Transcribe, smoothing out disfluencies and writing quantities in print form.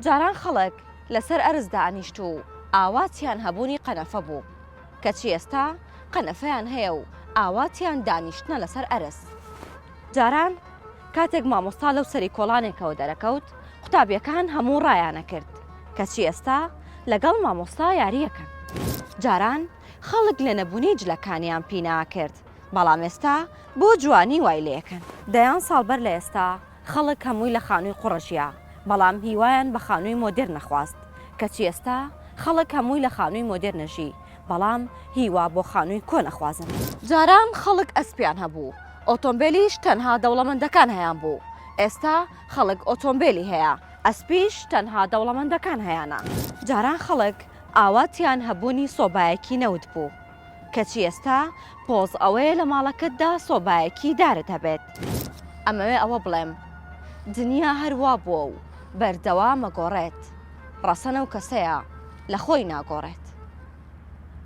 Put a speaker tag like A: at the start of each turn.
A: جاران خەڵک لەسەر ئەرزدا ئەنیشت و ئاواتیان هەبوونی قەنەفە بوو کەچی ئێستا قەنەفەیان هەیە و ئاواتیان دانیشتنە لەسەر ئەرز. جاران کاتێک مامۆستا لەو سەری کۆڵانێکەوە دەرەکەوت قوتابیەکان هەموو ڕایانە کرد کەچی ئێستا لەگەڵ مامۆستا یاریەکەن. جاران خەڵک لە نەبوونی جلەکانیان پینا کرد بەڵام ئێستا بۆ جوانی وای لەکەن. دەیان ساڵبەر لە ئێستا خەڵک هەمووی لە خانووی قوڕەژیە بەڵام هیوایان بە خانووی مۆدێر نەخواست کەچی ئێستا خەڵک هەمووی لە خانووی مۆدێر نەژی بەڵام هیوا بۆ خانووی کۆ نەخوازن. جاران خەڵک ئەسپیان هەبوو ئۆتۆمبیلیش تەنها دەوڵەمەندەکان هەیان بوو. ئێستا خەڵک ئۆتۆمبیلی هەیە ئەسپیش تەنها دەوڵەمەندەکان هەیەە. جاران خەڵک ئاواتیان هەبوونی سۆبایەکی نەوت بوو کەچی ئێستا پۆز ئەوەیە لە ماڵەکەتدا سۆبایەکی دارت هەبێت. ئەمەوێ ئەوە بڵێم دنیا هەروە بووە و بەردەوام مەگۆڕێت ڕەسەنە و کەسەیە لە خۆی ناگۆڕێت.